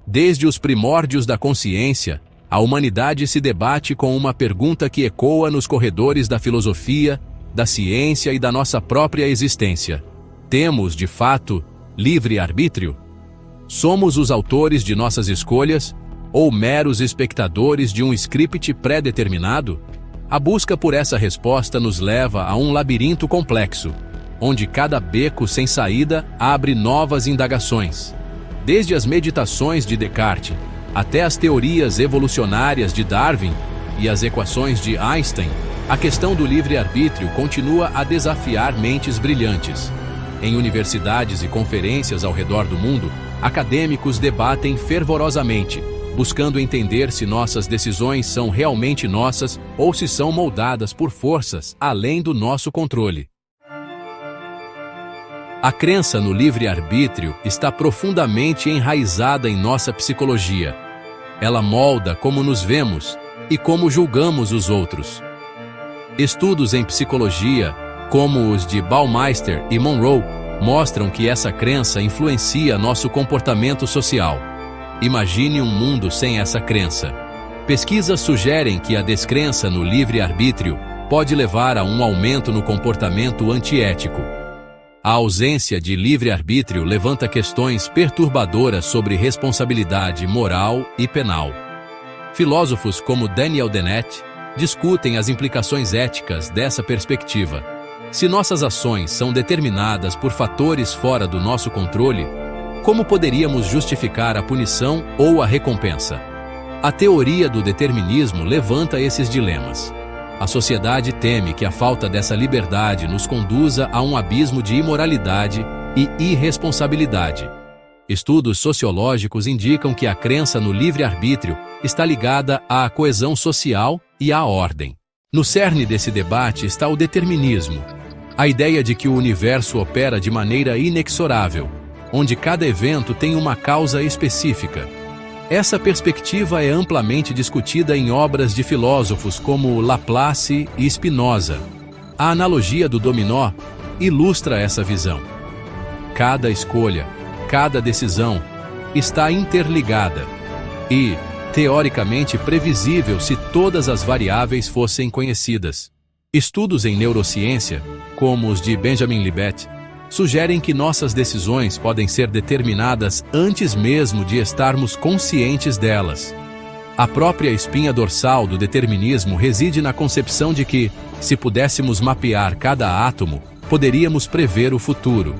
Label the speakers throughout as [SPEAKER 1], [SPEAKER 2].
[SPEAKER 1] Desde os primórdios da consciência, a humanidade se debate com uma pergunta que ecoa nos corredores da filosofia, da ciência e da nossa própria existência. Temos, de fato, livre-arbítrio? Somos os autores de nossas escolhas ou meros espectadores de um script pré-determinado? A busca por essa resposta nos leva a um labirinto complexo, onde cada beco sem saída abre novas indagações. Desde as meditações de Descartes até as teorias evolucionárias de Darwin e as equações de Einstein, a questão do livre-arbítrio continua a desafiar mentes brilhantes. Em universidades e conferências ao redor do mundo, acadêmicos debatem fervorosamente, buscando entender se nossas decisões são realmente nossas ou se são moldadas por forças além do nosso controle. A crença no livre-arbítrio está profundamente enraizada em nossa psicologia. Ela molda como nos vemos e como julgamos os outros. Estudos em psicologia, como os de Baumeister e Monroe, mostram que essa crença influencia nosso comportamento social. Imagine um mundo sem essa crença. Pesquisas sugerem que a descrença no livre-arbítrio pode levar a um aumento no comportamento antiético. A ausência de livre-arbítrio levanta questões perturbadoras sobre responsabilidade moral e penal. Filósofos como Daniel Dennett discutem as implicações éticas dessa perspectiva. Se nossas ações são determinadas por fatores fora do nosso controle, como poderíamos justificar a punição ou a recompensa? A teoria do determinismo levanta esses dilemas. A sociedade teme que a falta dessa liberdade nos conduza a um abismo de imoralidade e irresponsabilidade. Estudos sociológicos indicam que a crença no livre-arbítrio está ligada à coesão social e à ordem. No cerne desse debate está o determinismo, a ideia de que o universo opera de maneira inexorável, onde cada evento tem uma causa específica. Essa perspectiva é amplamente discutida em obras de filósofos como Laplace e Spinoza. A analogia do dominó ilustra essa visão. Cada escolha, cada decisão está interligada e, teoricamente, previsível se todas as variáveis fossem conhecidas. Estudos em neurociência, como os de Benjamin Libet, sugerem que nossas decisões podem ser determinadas antes mesmo de estarmos conscientes delas. A própria espinha dorsal do determinismo reside na concepção de que, se pudéssemos mapear cada átomo, poderíamos prever o futuro.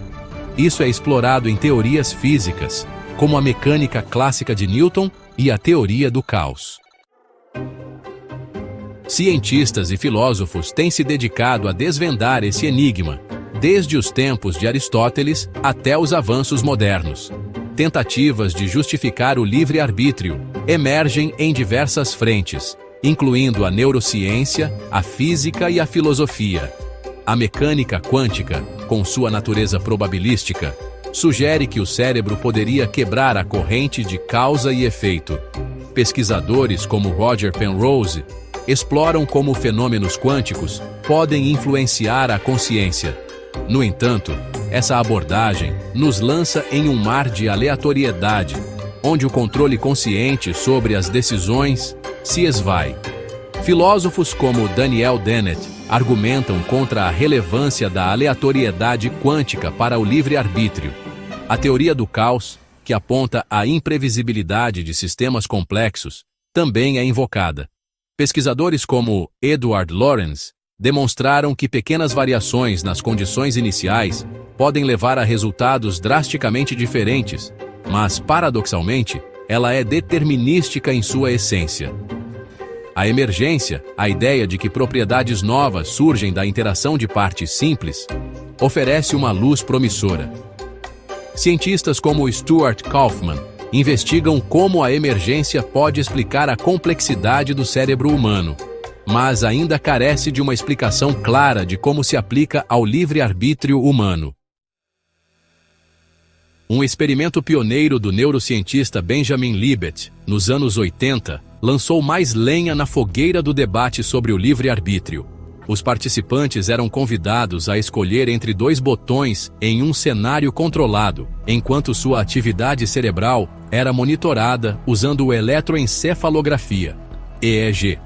[SPEAKER 1] Isso é explorado em teorias físicas, como a mecânica clássica de Newton e a teoria do caos. Cientistas e filósofos têm se dedicado a desvendar esse enigma, desde os tempos de Aristóteles até os avanços modernos. Tentativas de justificar o livre-arbítrio emergem em diversas frentes, incluindo a neurociência, a física e a filosofia. A mecânica quântica, com sua natureza probabilística, sugere que o cérebro poderia quebrar a corrente de causa e efeito. Pesquisadores como Roger Penrose exploram como fenômenos quânticos podem influenciar a consciência. No entanto, essa abordagem nos lança em um mar de aleatoriedade, onde o controle consciente sobre as decisões se esvai. Filósofos como Daniel Dennett argumentam contra a relevância da aleatoriedade quântica para o livre-arbítrio. A teoria do caos, que aponta à imprevisibilidade de sistemas complexos, também é invocada. Pesquisadores como Edward Lorenz demonstraram que pequenas variações nas condições iniciais podem levar a resultados drasticamente diferentes, mas, paradoxalmente, ela é determinística em sua essência. A emergência, a ideia de que propriedades novas surgem da interação de partes simples, oferece uma luz promissora. Cientistas como Stuart Kauffman investigam como a emergência pode explicar a complexidade do cérebro humano, mas ainda carece de uma explicação clara de como se aplica ao livre-arbítrio humano. Um experimento pioneiro do neurocientista Benjamin Libet, nos anos 80, lançou mais lenha na fogueira do debate sobre o livre-arbítrio. Os participantes eram convidados a escolher entre 2 botões em um cenário controlado, enquanto sua atividade cerebral era monitorada usando eletroencefalografia, EEG.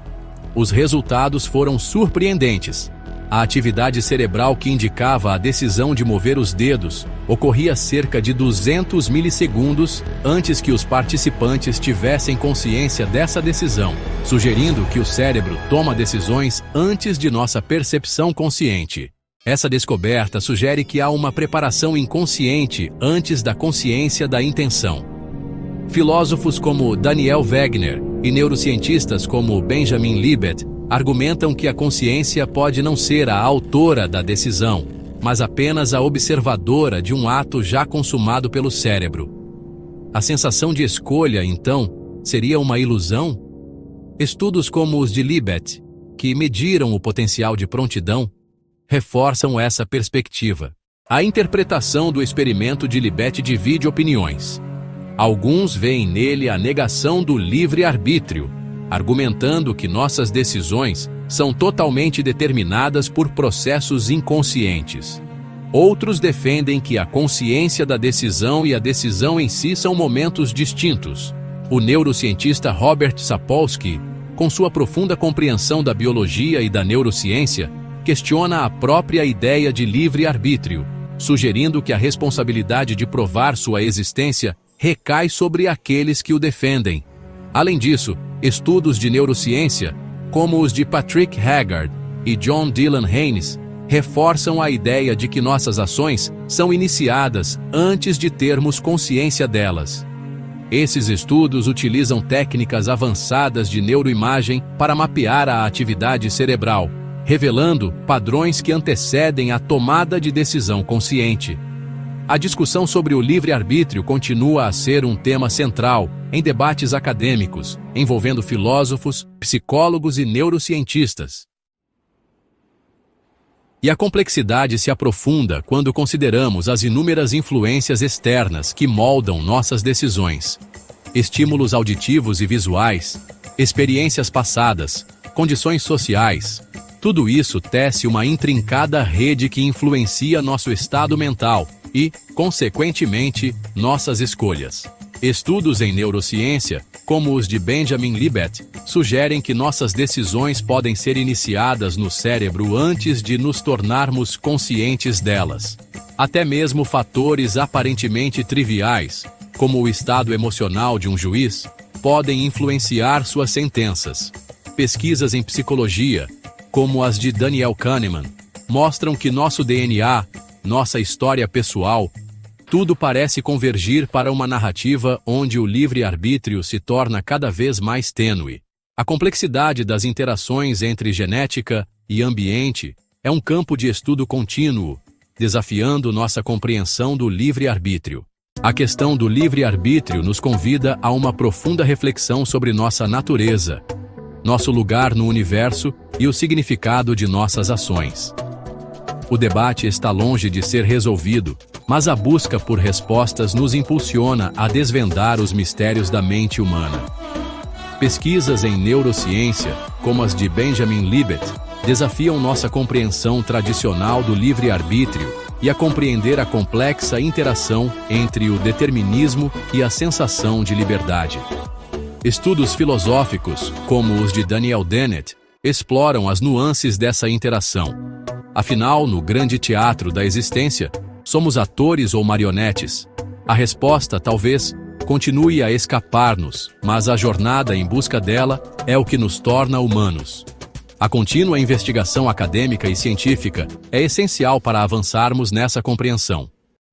[SPEAKER 1] Os resultados foram surpreendentes. A atividade cerebral que indicava a decisão de mover os dedos ocorria cerca de 200 milissegundos antes que os participantes tivessem consciência dessa decisão, sugerindo que o cérebro toma decisões antes de nossa percepção consciente. Essa descoberta sugere que há uma preparação inconsciente antes da consciência da intenção. Filósofos como Daniel Wegner e neurocientistas como Benjamin Libet argumentam que a consciência pode não ser a autora da decisão, mas apenas a observadora de um ato já consumado pelo cérebro. A sensação de escolha, então, seria uma ilusão? Estudos como os de Libet, que mediram o potencial de prontidão, reforçam essa perspectiva. A interpretação do experimento de Libet divide opiniões. Alguns veem nele a negação do livre-arbítrio, argumentando que nossas decisões são totalmente determinadas por processos inconscientes. Outros defendem que a consciência da decisão e a decisão em si são momentos distintos. O neurocientista Robert Sapolsky, com sua profunda compreensão da biologia e da neurociência, questiona a própria ideia de livre-arbítrio, sugerindo que a responsabilidade de provar sua existência recai sobre aqueles que o defendem. Além disso, estudos de neurociência, como os de Patrick Haggard e John Dylan Haynes, reforçam a ideia de que nossas ações são iniciadas antes de termos consciência delas. Esses estudos utilizam técnicas avançadas de neuroimagem para mapear a atividade cerebral, revelando padrões que antecedem a tomada de decisão consciente. A discussão sobre o livre-arbítrio continua a ser um tema central em debates acadêmicos, envolvendo filósofos, psicólogos e neurocientistas. E a complexidade se aprofunda quando consideramos as inúmeras influências externas que moldam nossas decisões. Estímulos auditivos e visuais, experiências passadas, condições sociais. Tudo isso tece uma intrincada rede que influencia nosso estado mental e, consequentemente, nossas escolhas. Estudos em neurociência, como os de Benjamin Libet, sugerem que nossas decisões podem ser iniciadas no cérebro antes de nos tornarmos conscientes delas. Até mesmo fatores aparentemente triviais, como o estado emocional de um juiz, podem influenciar suas sentenças. Pesquisas em psicologia, como as de Daniel Kahneman, mostram que nosso DNA, nossa história pessoal, tudo parece convergir para uma narrativa onde o livre-arbítrio se torna cada vez mais tênue. A complexidade das interações entre genética e ambiente é um campo de estudo contínuo, desafiando nossa compreensão do livre-arbítrio. A questão do livre-arbítrio nos convida a uma profunda reflexão sobre nossa natureza, nosso lugar no universo e o significado de nossas ações. O debate está longe de ser resolvido, mas a busca por respostas nos impulsiona a desvendar os mistérios da mente humana. Pesquisas em neurociência, como as de Benjamin Libet, desafiam nossa compreensão tradicional do livre-arbítrio e a compreender a complexa interação entre o determinismo e a sensação de liberdade. Estudos filosóficos, como os de Daniel Dennett, exploram as nuances dessa interação. Afinal, no grande teatro da existência, somos atores ou marionetes? A resposta, talvez, continue a escapar-nos, mas a jornada em busca dela é o que nos torna humanos. A contínua investigação acadêmica e científica é essencial para avançarmos nessa compreensão.